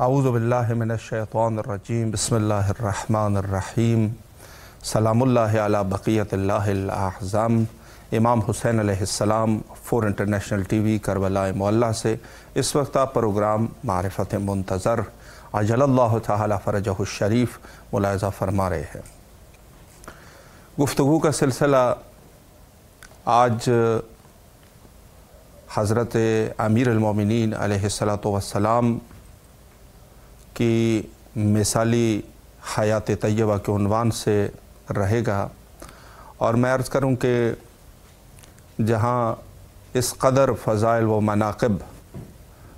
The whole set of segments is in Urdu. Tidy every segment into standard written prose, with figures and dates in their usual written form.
اعوذ باللہ من الشیطان الرجیم بسم اللہ الرحمن الرحیم سلام اللہ علی بقیت اللہ الاعظم۔ امام حسین علیہ السلام 4 انٹرنیشنل ٹی وی کربلا معلیٰ سے اس وقت آپ پروگرام معرفت منتظر عجل اللہ تعالی فرجہ الشریف ملاحظہ فرما رہے ہیں۔ گفتگو کا سلسلہ آج حضرت امیر المومنین علیہ السلام کی مثالی حیات طیبہ کے عنوان سے رہے گا، اور میں عرض کروں کہ جہاں اس قدر فضائل و مناقب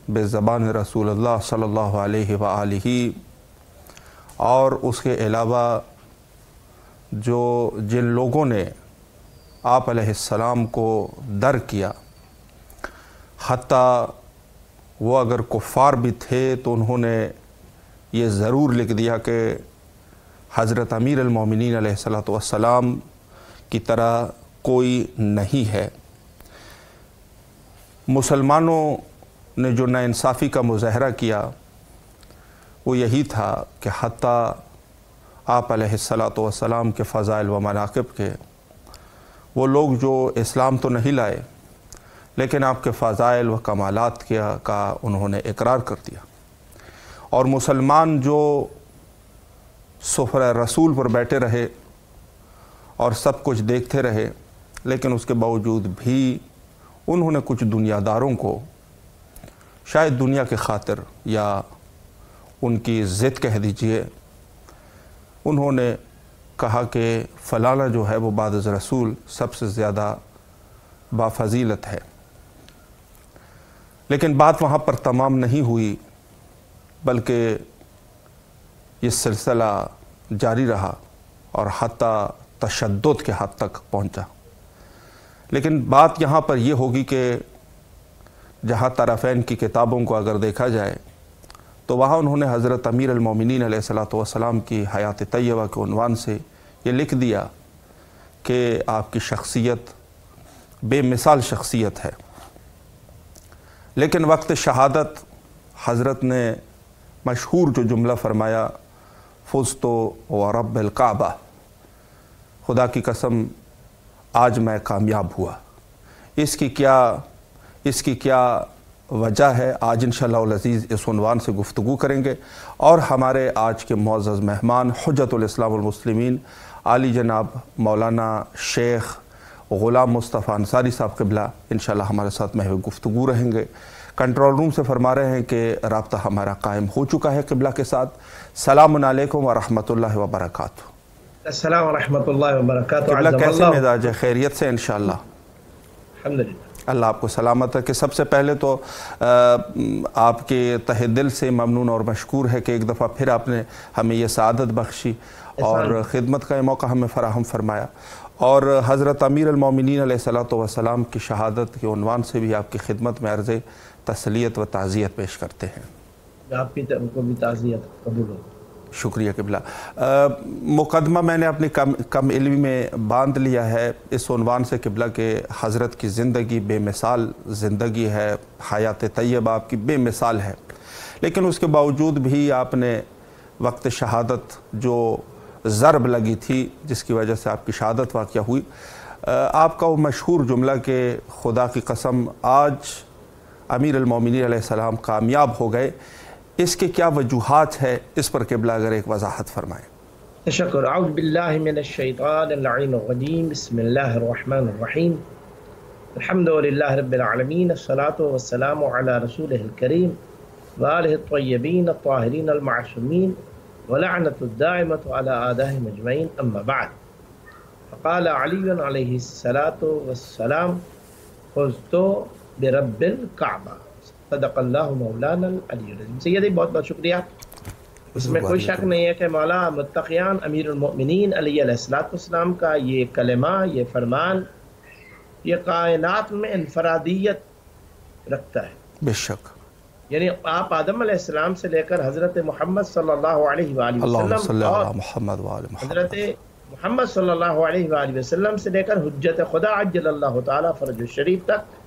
بے زبان رسول اللہ صلی اللہ علیہ وآلہ اور اس کے علاوہ جن لوگوں نے آپ علیہ السلام کو در کیا، حتیٰ وہ اگر کفار بھی تھے تو انہوں نے یہ ضرور لکھ دیا کہ حضرت امیر المومنین علیہ السلام کی طرح کوئی نہیں ہے۔ مسلمانوں نے جو ناانصافی کا مظاہرہ کیا وہ یہی تھا کہ حتیٰ آپ علیہ السلام کے فضائل و مناقب کے وہ لوگ جو اسلام تو نہیں لائے لیکن آپ کے فضائل و کمالات کا انہوں نے اقرار کر دیا، اور مسلمان جو سفرہ رسول پر بیٹھے رہے اور سب کچھ دیکھتے رہے، لیکن اس کے باوجود بھی انہوں نے کچھ دنیا داروں کو شاید دنیا کے خاطر یا ان کی ضد کہہ دیجئے، انہوں نے کہا کہ فلانا جو ہے وہ بعد از رسول سب سے زیادہ بافضیلت ہے۔ لیکن بات وہاں پر تمام نہیں ہوئی، بلکہ یہ سلسلہ جاری رہا اور حتیٰ تشدد کے حد تک پہنچا۔ لیکن بات یہاں پر یہ ہوگی کہ جہاں طرفین کی کتابوں کو اگر دیکھا جائے تو وہاں انہوں نے حضرت امیر المومنین علیہ السلام کی حیات طیبہ کے عنوان سے یہ لکھ دیا کہ آپ کی شخصیت بے مثال شخصیت ہے، لیکن وقت شہادت حضرت نے مشہور جو جملہ فرمایا، فزت ورب الکعبہ، خدا کی قسم آج میں کامیاب ہوا۔ اس کی کیا وجہ ہے، آج انشاءاللہ العزیز اس عنوان سے گفتگو کریں گے، اور ہمارے آج کے معزز مہمان حجت الاسلام والمسلمین عالی جناب مولانا شیخ غلام مصطفیٰ انصاری صاحب قبلہ انشاءاللہ ہمارے ساتھ محو گفتگو رہیں گے۔ کنٹرول روم سے فرما رہے ہیں کہ رابطہ ہمارا قائم ہو چکا ہے قبلہ کے ساتھ۔ السلام علیکم ورحمۃ اللہ وبرکاتہ۔ السلام ورحمۃ اللہ وبرکاتہ۔ قبلہ کیسے مزاج ہے؟ خیریت سے انشاءاللہ؟ الحمدللہ، اللہ آپ کو سلامت ہے۔ کہ سب سے پہلے تو آپ کے تہ دل سے ممنون اور مشکور ہے کہ ایک دفعہ پھر آپ نے ہمیں یہ سعادت بخشی اور خدمت کا یہ موقع ہمیں فراہم فرمایا، اور حضرت امیر المومنین علیہ السلام کی شہادت کے عنوان سے بھی آپ کی خدمت میں عرض تسلیت و تعزیت پیش کرتے ہیں۔ آپ کی طرف کو بھی تعزیت قبول ہو۔ شکریہ قبلہ۔ مقدمہ میں نے اپنی کم علمی میں باندھ لیا ہے اس عنوان سے قبلہ کہ حضرت کی زندگی بے مثال زندگی ہے، حیات طیبہ آپ کی بے مثال ہے، لیکن اس کے باوجود بھی آپ نے وقت شہادت جو ضرب لگی تھی جس کی وجہ سے آپ کی شہادت واقع ہوئی، آپ کا وہ مشہور جملہ کہ خدا کی قسم آج امیر المومنین علیہ السلام کامیاب ہو گئے، اس کے کیا وجوہات ہے، اس پر قبلہ اگر ایک وضاحت فرمائیں۔ تشکر۔ اعوذ باللہ من الشیطان اللعین الرجیم، بسم اللہ الرحمن الرحیم، الحمدللہ رب العالمین، الصلاة والسلام علی رسولہ الکریم وآلہ الطیبین الطاہرین المعصومین ولعنۃ الدائمۃ علی اعدائہم اجمعین، اما بعد۔ فقال علی علیہ السلام فزت برب الکعبہ، صدق اللہ مولانا العلی العظیم۔ سیدی بہت بہت شکریہ۔ اس میں کوئی شک نہیں ہے کہ مولا متقیان امیر المؤمنین علیہ السلام کا یہ کلمہ، یہ فرمان، یہ کائنات میں انفرادیت رکھتا ہے۔ بے شک، یعنی آپ آدم علیہ السلام سے لے کر حضرت محمد صلی اللہ علیہ وآلہ وسلم اور حضرت محمد صلی اللہ علیہ وآلہ وسلم سے لے کر حجت خدا عجل اللہ تعالی فرج الشریف تک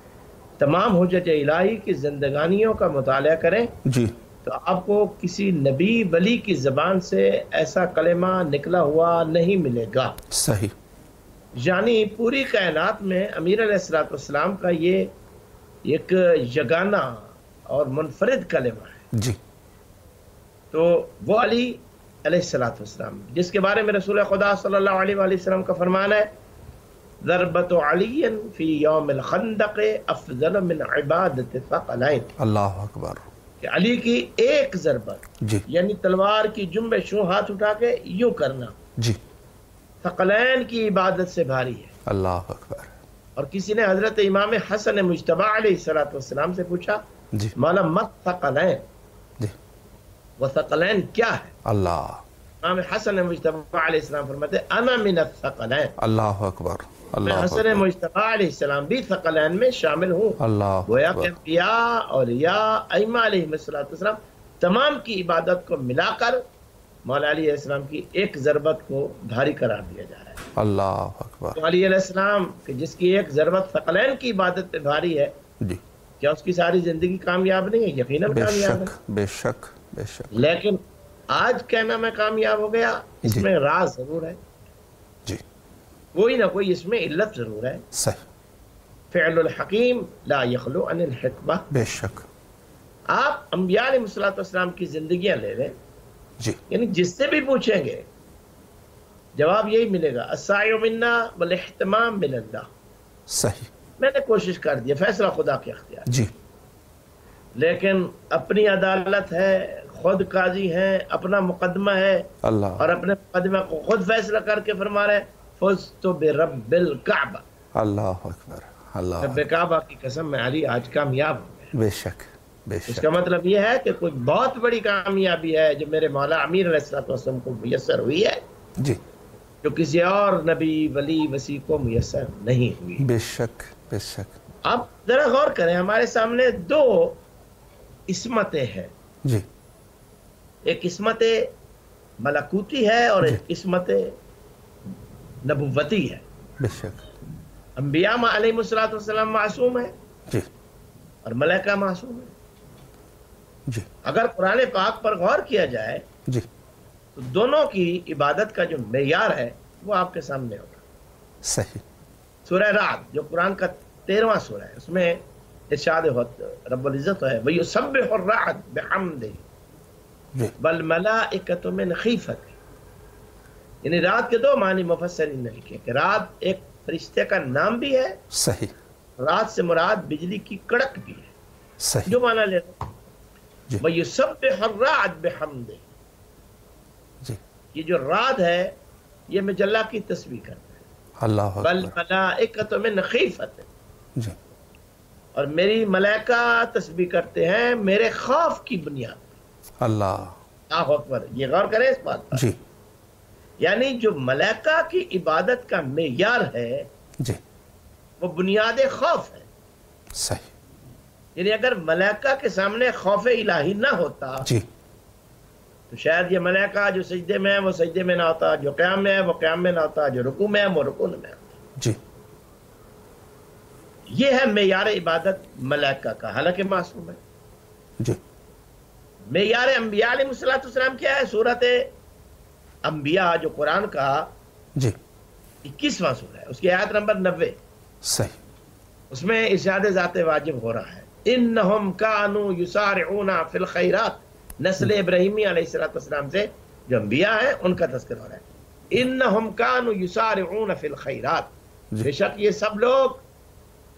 تمام حجت الہی کی زندگانیوں کا مطالعہ کریں جی تو آپ کو کسی نبی ولی کی زبان سے ایسا کلمہ نکلا ہوا نہیں ملے گا. صحیح. یعنی پوری کائنات میں امیر علیہ الصلوۃ والسلام کا یہ ایک یگانہ اور منفرد کلمہ ہے. جی. تو وہ علی علیہ الصلوۃ والسلام جس کے بارے میں رسول خدا صلی اللہ علیہ وآلہ وسلم کا فرمان ہے ضربت علی فی یوم الخندق افضل من عبادت الثقلین. اللہ اکبر. کہ علی کی ایک ضربت جی. یعنی تلوار کی جنبش یوں ہاتھ اٹھا کے یوں کرنا جی. ثقلین کی عبادت سے بھاری ہے. اللہ اکبر. اور کسی نے حضرت امام حسن مجتبی علیہ الصلوۃ والسلام سے پوچھا جی. مولا مت ثقلین، جی. وہ ثقلین کیا ہے؟ اللہ. امام حسن مجتبی علیہ السلام فرماتے انا من الثقلین. اللہ اکبر. میں اللہ حسن اکبر. مجتبی علیہ السلام بھی ثقلین میں شامل ہوں. اللہ گویا کہ اکبر. انبیاء اولیاء ائمہ علیہ السلام تمام کی عبادت کو ملا کر مولا علی علیہ السلام کی ایک ضربت کو بھاری قرار دیا جا رہا ہے. اللہ اکبر. تو علی علیہ السلام کہ جس کی ایک ضربت ثقلین کی عبادت پہ بھاری ہے، جی. کیا اس کی ساری زندگی کامیاب نہیں ہے؟ یقیناً بے کامیاب ہے. شک بے شک بے شک. لیکن آج کہنا میں کامیاب ہو گیا، اس جی. میں راز ضرور ہے، جی. کوئی نہ کوئی اس میں علت ضرور ہے. صحیح. فعل الحکیم لا یخلو عن الحکمہ. بے شک. آپ انبیاء علیہ الصلوۃ والسلام کی زندگیاں لے لیں، جی. یعنی جس سے بھی پوچھیں گے جواب یہی ملے گا السعی منا والاہتمام من اللہ. صحیح. میں نے کوشش کر دی، فیصلہ خدا کے اختیار، جی. لیکن اپنی عدالت ہے، خود قاضی ہیں، اپنا مقدمہ ہے اللہ. اور اپنے مقدمہ کو خود فیصلہ کر کے فرما رہے فزت برب الکعبہ. اللہ اکبر. اللہ رب کعبہ کی قسم میں علی آج کامیاب ہو گیا. بے شک بے اس شک. کا مطلب یہ ہے کہ کوئی بہت بڑی کامیابی ہے جو میرے مولا امیر علیہ الصلوۃ والسلام کو میسر ہوئی ہے، جی. جو کسی اور نبی ولی وسیع کو میسر نہیں ہوئی. بے شک بے شک. اب ذرا غور کریں، ہمارے سامنے دو عصمتیں ہیں. جی. ایک عصمت ملکوتی ہے اور ایک عصمت نبوتی ہے. بے شک. انبیاء علیہ الصلوۃ والسلام معصوم ہے جی. اور ملائکہ معصوم ہے. جی. اگر قرآن پاک پر غور کیا جائے جی. تو دونوں کی عبادت کا جو معیار ہے وہ آپ کے سامنے ہوگا. صحیح. سورہ رعد جو قرآن کا 13واں سورہ ہے، اس میں ارشاد رب العزت ہے وَيُسَبِّحُ الرَّعْدُ بِحَمْدِهِ جی. وَالْمَلَائِكَةُ مِنْ خِیفَتِهِ. یعنی رات کے دو معنی مفسرین نے لکھے کہ رات ایک فرشتے کا نام بھی ہے، صحیح. رات سے مراد بجلی کی کڑک بھی ہے. صحیح. جو معنی لے لو جی. وَيُسَبِّحُ الرَّعْدُ بِحَمْدِهِ. جی. یہ جو رات ہے یہ مجلہ کی تسبیح کرتا ہے. اللہ اکبر. وَالْمَلَائِكَةُ مِنْ خِیفَتِهِ. جی. اور میری ملائکہ تسبیح کرتے ہیں میرے خوف کی بنیاد پر. اللہ. اللہ اکبر. یہ غور کریں اس بات پر. جی. یعنی جو ملائکہ کی عبادت کا معیار ہے جی. وہ بنیاد خوف ہے. صحیح. یعنی اگر ملائکہ کے سامنے خوف الہی نہ ہوتا جی. تو شاید یہ ملائکہ جو سجدے میں ہے وہ سجدے میں نہ ہوتا، جو قیام میں ہے وہ قیام میں نہ ہوتا، جو رکوع میں ہے وہ رکوع میں ہوتا. جی. یہ ہے معیار عبادت ملائکہ کا، حالانکہ معصوم ہے. جی. معیار انبیاء علیہ السلام کیا ہے؟ سورۃ انبیاء جو قرآن کا جی. 21واں سورہ ہے، اس کی آیت نمبر 90، صحیح. اس میں ارشاد ذات واجب ہو رہا ہے انہم کانوا یسارعون فی الخیرات. نسل ابراہیمی علیہ السلام سے جو انبیاء ہیں ان کا تذکر ہو رہا ہے. انہم کانوا یسارعون فی الخیرات. بے شک یہ سب لوگ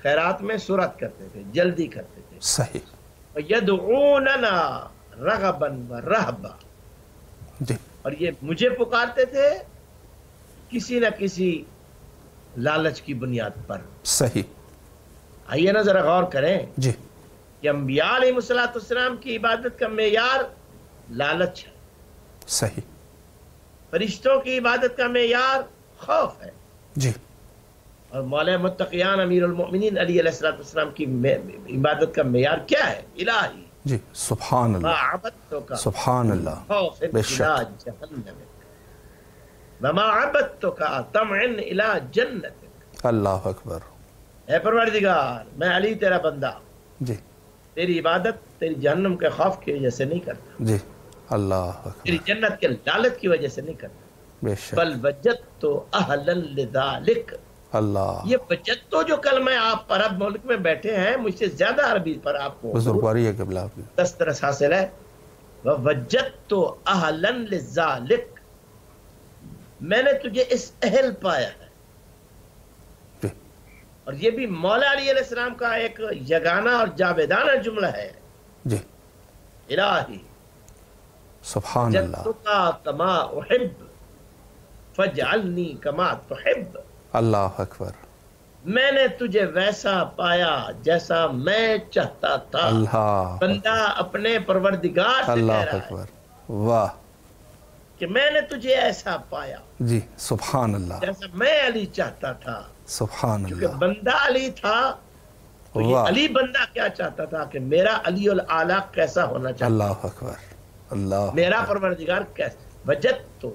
خیرات میں سرعت کرتے تھے، جلدی کرتے تھے. صحیح. یدعوننا رغبا ورہبا. جی. اور یہ مجھے پکارتے تھے کسی نہ کسی لالچ کی بنیاد پر. صحیح. آئیے نا ذرا غور کریں جی. کہ انبیاء علیہ السلام کی عبادت کا معیار لالچ ہے، صحیح. فرشتوں کی عبادت کا معیار خوف ہے، جی. اور مولا متقیان امیر المؤمنین علی علیہ السلام کی عبادت کا معیار کیا ہے؟ الہی. جی. سبحان ما اللہ. عبدتک سبحان اللہ. خوف بے شک. الى جہنم وما عبدتک طمعا الى جنتک. اللہ اکبر. اے پروردگار میں علی تیرا بندہ، جی. تیری عبادت تیری جہنم کے خوف کی وجہ سے نہیں کرتا، جی اللہ تیری اکبر، جنت کے لالچ کی وجہ سے نہیں کرتا، بے شک بل وجدت اہلا لذالک، اللہ، یہ وجدت جو کلمہ آپ عرب ملک میں بیٹھے ہیں، مجھ سے زیادہ عربی پر آپ کو بزرگواری ہے قبلہ آپ کی، دسترس حاصل ہے. وجدت اہلا لذالک، میں نے تجھے اس اہل پایا ہے. جی اور یہ بھی مولا علی علیہ السلام کا ایک یگانہ اور جاویدانہ جملہ ہے. جی الہی سبحان اللہ، جدتک کما احب فاجعلنی کما تحب، اللہ اکبر، میں نے تجھے ویسا پایا جیسا میں چاہتا تھا. اللہ بندہ اپنے پروردگار سے کہہ اللہ رہا ہے اکبر، واہ، کہ میں نے تجھے ایسا پایا جی سبحان اللہ، جیسا میں علی چاہتا تھا. سبحان کیونکہ اللہ، بندہ علی تھا تو یہ واہ، علی بندہ کیا چاہتا تھا کہ میرا علی الاعلیٰ کیسا ہونا چاہتا، اللہ اکبر، اللہ میرا اکبر، پروردگار کیسا. وجدت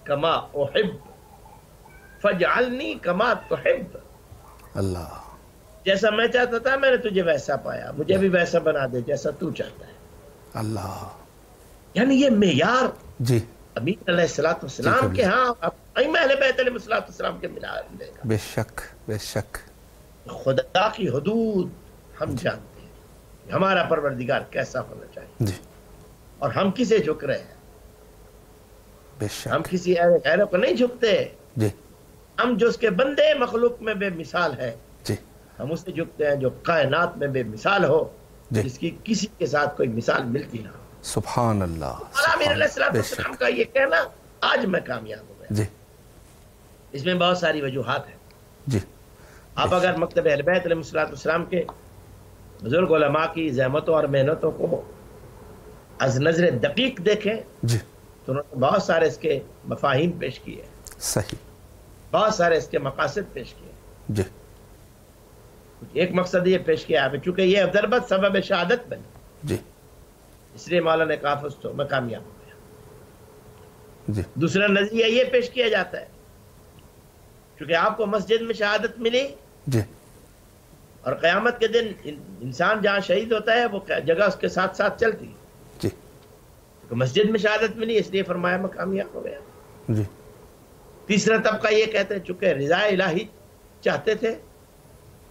کما احب فاجعلنی کما تحب، اللہ، جیسا میں چاہتا تھا میں نے تجھے ویسا پایا، مجھے بھی ویسا بنا دے جیسا تو چاہتا ہے. اللہ، یعنی یہ معیار جی امین علیہ السلام کے ہاں ائمہ اہل بیت علیہ السلام کے معیار ملے گا. بے شک، بے شک، خدا کی حدود ہم جانتے ہیں کہ ہمارا پروردگار کیسا ہونا چاہیے، جی اور ہم کسے جھک رہے ہیں. بے ہم شک، کسی غیروں کو نہیں جھکتے، جی ہم جو اس کے بندے مخلوق میں بے مثال ہے جی ہم اسے جھکتے ہیں جو کائنات میں بے مثال ہو، جی جس کی کسی کے ساتھ کوئی مثال ملتی نہ ہو. سبحان اللہ، اور امیر سبحان علیہ بے السلام شک، کا یہ کہنا آج میں کامیاب ہو گیا. جی اس میں بہت ساری وجوہات ہیں. جی آپ اگر مکتب اہل بیت علیہ السلام کے بزرگ علماء کی زحمتوں اور محنتوں کو از نظر دقیق دیکھیں جی تو انہوں نے بہت سارے اس کے مفاہیم پیش کیے، صحیح، بہت سارے اس کے مقاصد پیش کیے. جی ایک مقصد یہ پیش کیا ہے چونکہ یہ ضربت سبب شہادت بنی، جی اس لیے مولا نے کہا فزت میں کامیاب ہو گیا. جی دوسرا نظریہ یہ پیش کیا جاتا ہے چونکہ آپ کو مسجد میں شہادت ملی، جی اور قیامت کے دن انسان جہاں شہید ہوتا ہے وہ جگہ اس کے ساتھ ساتھ چلتی، جی تو مسجد میں شہادت ملی اس لیے فرمایا میں کامیاب ہو گیا. جی تیسرا طبقہ یہ کہتے ہیں چونکہ رضا الہی چاہتے تھے،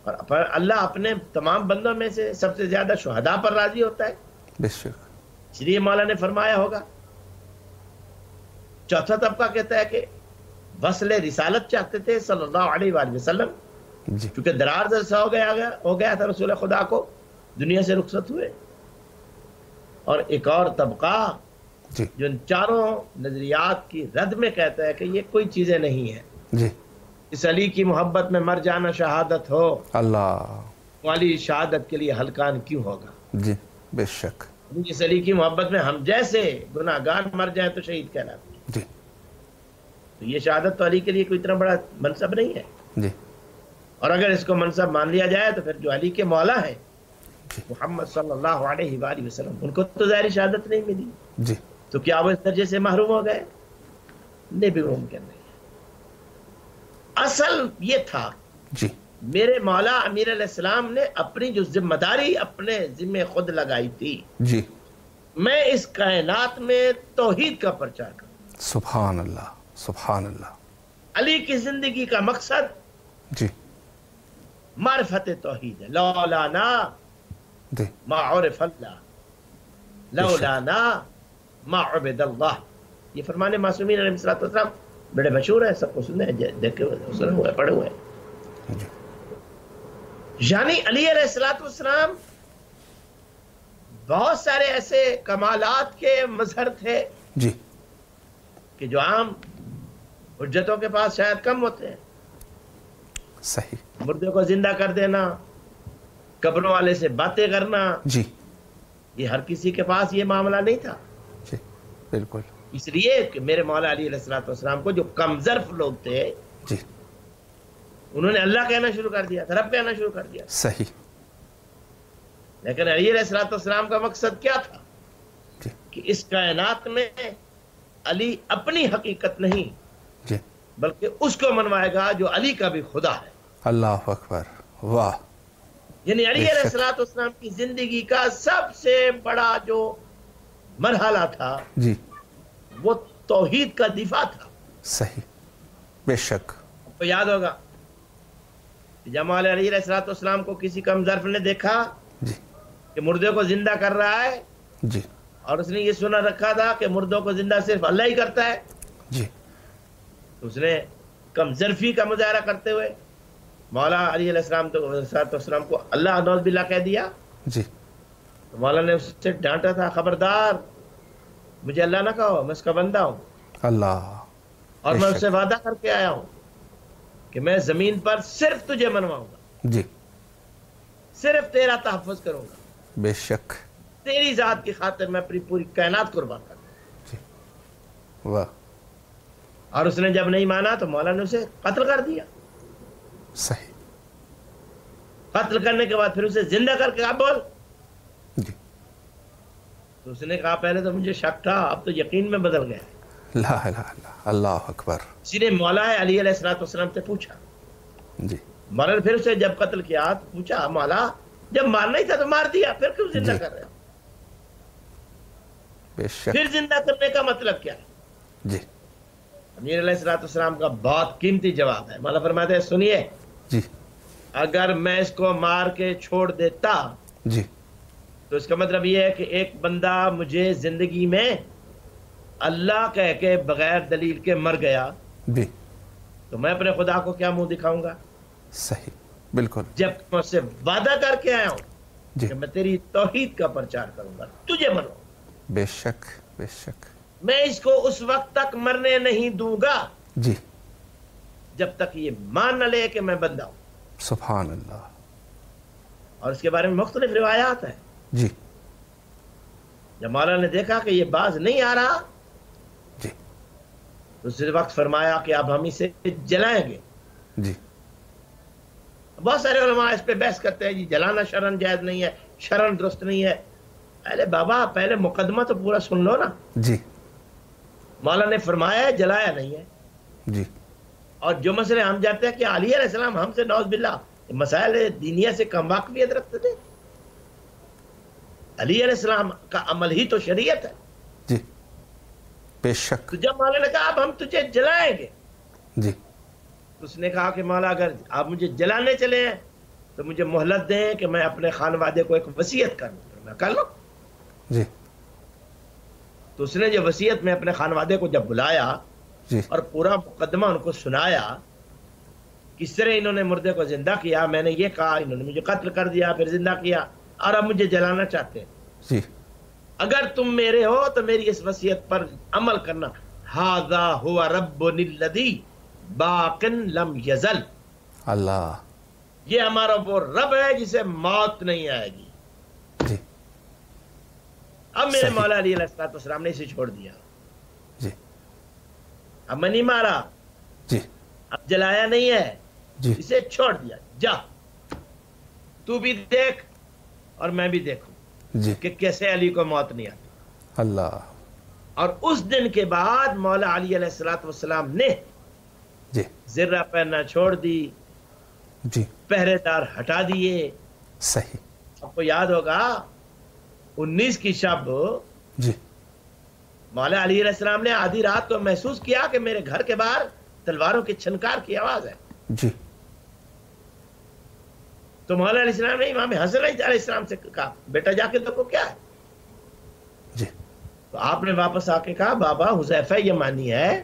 اور اللہ اپنے تمام بندوں میں سے سب سے زیادہ شہداء پر راضی ہوتا ہے، بے شک، اس لیے مولا نے فرمایا ہوگا. چوتھا طبقہ کہتا ہے کہ وصل رسالت چاہتے تھے صلی اللہ علیہ وآلہ وسلم، جی چونکہ دراز عرصہ ہو گیا تھا رسول خدا کو دنیا سے رخصت ہوئے. اور ایک اور طبقہ جی جو ان چاروں نظریات کی رد میں کہتا ہے کہ یہ کوئی چیزیں نہیں ہیں، جی اس علی کی محبت میں مر جانا شہادت ہو، اللہ، والی شہادت کے لیے ہلکان کیوں ہوگا. جی بے شک، اس علی کی محبت میں ہم جیسے گناہگار مر جائیں تو شہید کہلاتے ہیں. جی تو یہ شہادت تو علی کے لیے کوئی اتنا بڑا منصب نہیں ہے، جی اور اگر اس کو منصب مان لیا جائے تو پھر جو علی کے مولا ہیں جی محمد صلی اللہ علیہ وآلہ وسلم ان کو تو ظاہری شہادت نہیں ملی، جی تو کیا وہ اس درجے سے محروم ہو گئے؟ نہیں، بھی ممکن نہیں. اصل یہ تھا جی میرے مولا امیر علیہ السلام نے اپنی جو ذمہ داری اپنے ذمہ خود لگائی تھی، جی میں اس کائنات میں توحید کا پرچار کروں. سبحان اللہ، سبحان اللہ، علی کی زندگی کا مقصد جی معرفت توحید ہے. لولانا جی ما عرف اللہ، لولانا ما عبد اللہ، یہ فرمان معصومین علیہ السلام بڑے مشہور ہیں، سب کو سنے دیکھے ہوئے سنے ہوئے پڑھے ہوئے. جی یعنی علی علیہ السلام بہت سارے ایسے کمالات کے مظہر تھے جی کہ جو عام حجتوں کے پاس شاید کم ہوتے ہیں. صحیح، مردے کو زندہ کر دینا، قبروں والے سے باتیں کرنا، جی یہ ہر کسی کے پاس یہ معاملہ نہیں تھا. جی بالکل، اس لیے کہ میرے مولا علی علیہ السلام کو جو کم ظرف لوگ تھے جی انہوں نے اللہ کہنا شروع کر دیا تھا، رب کہنا شروع کر دیا. صحیح، لیکن علی علیہ السلام کا مقصد کیا تھا جی کہ اس کائنات میں علی اپنی حقیقت نہیں جی بلکہ اس کو منوائے گا جو علی کا بھی خدا ہے. اللہ اکبر، واہ، یعنی علی بے علیہ شک، السلام کی زندگی کا سب سے بڑا جو مرحلہ تھا جی وہ توحید کا دفاع تھا. صحیح، بے شک، آپ کو یاد ہوگا کہ جب مولا علی علیہ السلام کو کسی کم ظرف نے دیکھا جی کہ مردے کو زندہ کر رہا ہے، جی اور اس نے یہ سنا رکھا تھا کہ مردوں کو زندہ صرف اللہ ہی کرتا ہے، جی تو اس نے کم ظرفی کا مظاہرہ کرتے ہوئے مولا علی علیہ السلام کو اللہ نوز باللہ کہہ دیا. جی تو مولا نے اس سے ڈانٹا تھا، خبردار مجھے اللہ نہ کہو، میں اس کا بندہ ہوں، اللہ، اور بے میں اس سے شک، وعدہ کر کے آیا ہوں کہ میں زمین پر صرف تجھے منواؤں گا، جی صرف تیرا تحفظ کروں گا، بے شک، تیری ذات کی خاطر میں اپنی پوری کائنات قربان کر دوں. جی واہ، اور اس نے جب نہیں مانا تو مولا نے اسے قتل کر دیا. صحیح، قتل کرنے کے بعد پھر اسے زندہ کر کے آپ بول. جی تو اس نے کہا پہلے تو مجھے شک تھا، اب تو یقین میں بدل گیا. لا الہ الا اللہ اکبر. اسی نے مولا علی علیہ السلام سے پوچھا. جی مولا نے پھر اسے جب قتل کیا تو پوچھا، مولا جب مارنا ہی تھا تو مار دیا، پھر کیوں زندہ جی کر رہے ہو؟ بے شک، پھر زندہ کرنے کا مطلب کیا ہے؟ جی امیر علیہ السلام کا بہت قیمتی جواب ہے. مولا فرماتے ہیں سنیے، جی اگر میں اس کو مار کے چھوڑ دیتا جی تو اس کا مطلب یہ ہے کہ ایک بندہ مجھے زندگی میں اللہ کہہ کے بغیر دلیل کے مر گیا، جی تو میں اپنے خدا کو کیا منہ دکھاؤں گا؟ صحیح، بالکل، جب میں اس سے وعدہ کر کے آیا ہوں جی کہ میں تیری توحید کا پرچار کروں گا، تجھے منوں، بے شک، بے شک، میں اس کو اس وقت تک مرنے نہیں دوں گا جی جب تک یہ مان نہ لے کہ میں بندہ ہوں. سبحان اللہ. اور اس کے بارے میں مختلف روایات ہیں. جی جب مولا نے دیکھا کہ یہ باز نہیں آ رہا جی تو اس وقت فرمایا کہ اب ہم اسے جلائیں گے. جی بہت سارے علماء اس پہ بحث کرتے ہیں جی جلانا شرن جائز نہیں ہے، شرن درست نہیں ہے. ارے بابا پہلے مقدمہ تو پورا سن لو نا. جی مولا نے فرمایا ہے، جلایا نہیں ہے. جی اور جو مسئلے ہم جانتے ہیں کہ علی علیہ السلام ہم سے نعوذ باللہ مسائل دینیہ سے کم واقفیت رکھتے تھے. علی علیہ السلام کا عمل ہی تو شریعت ہے. جی بے شک، تو جب مولا نے کہا اب ہم تجھے جلائیں گے، جی تو اس نے کہا کہ مولا اگر آپ مجھے جلانے چلے ہیں تو مجھے مہلت دیں کہ میں اپنے خانوادے کو ایک وصیت کر لوں. میں کر لوں. جی تو اس نے جو وصیت میں اپنے خانوادے کو جب بلایا جی اور پورا مقدمہ ان کو سنایا، کس طرح انہوں نے مردے کو زندہ کیا، میں نے یہ کہا، انہوں نے مجھے قتل کر دیا، پھر زندہ کیا، اور اب مجھے جلانا چاہتے ہیں. جی اگر تم میرے ہو تو میری اس وصیت پر عمل کرنا. ھذا ھو ربنا الذی باق لم یزل. اللہ، یہ ہمارا وہ رب ہے جسے موت نہیں آئے گی. جی اب میرے صحیح. مولا علی علیہ السلام نے اسے چھوڑ دیا. جی اب میں نہیں مارا، جی اب جلایا نہیں ہے، جی اسے چھوڑ دیا. جا تو بھی دیکھ اور میں بھی دیکھوں جی کہ کیسے علی کو موت نہیں آتی. اللہ، اور اس دن کے بعد مولا علی علیہ السلام نے جی زرہ پہننا چھوڑ دی، جی پہرے دار ہٹا دیے. صحیح، آپ کو یاد ہوگا 19 کی شب جی مولا علی علیہ السلام نے آدھی رات کو محسوس کیا کہ میرے گھر کے باہر تلواروں کی چھنکار کی آواز ہے. جی تو مولا علیہ السلام نے امام حسن علیہ السلام سے کہا بیٹا جا کے دیکھو کیا ہے. جی تو آپ نے واپس آ کے کہا بابا حذیفہ یمانی ہے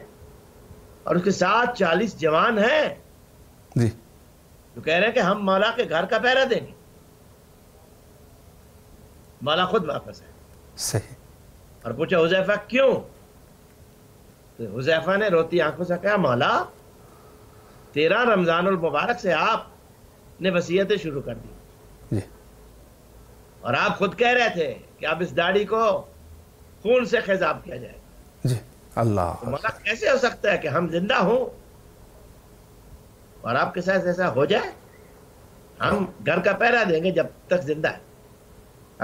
اور اس کے ساتھ 40 جوان ہیں جی جو کہہ رہے ہیں کہ ہم مولا کے گھر کا پہرا دیں گے. مولا خود واپس ہے صحیح، اور پوچھا حذیفہ کیوں؟ تو حذیفہ نے روتی آنکھوں سے کہا مولا 13 رمضان المبارک سے آپ نے وصیتیں شروع کر دی جی اور آپ خود کہہ رہے تھے کہ اب اس داڑھی کو خون سے خضاب کیا جائے. جی اللہ، تو مولا کیسے ہو سکتا ہے کہ ہم زندہ ہوں اور آپ کے ساتھ ایسا ہو جائے؟ ہم گھر کا پہرا دیں گے جب تک زندہ ہے،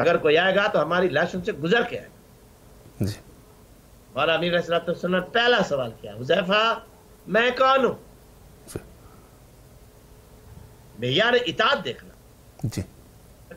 اگر کوئی آئے گا تو ہماری لاش ان سے گزر کے آئے گا. جی مولا امیر علیہ السلام نے پہلا سوال کیا حذیفہ میں کون ہوں؟ جی معیار اطاعت دیکھنا. جی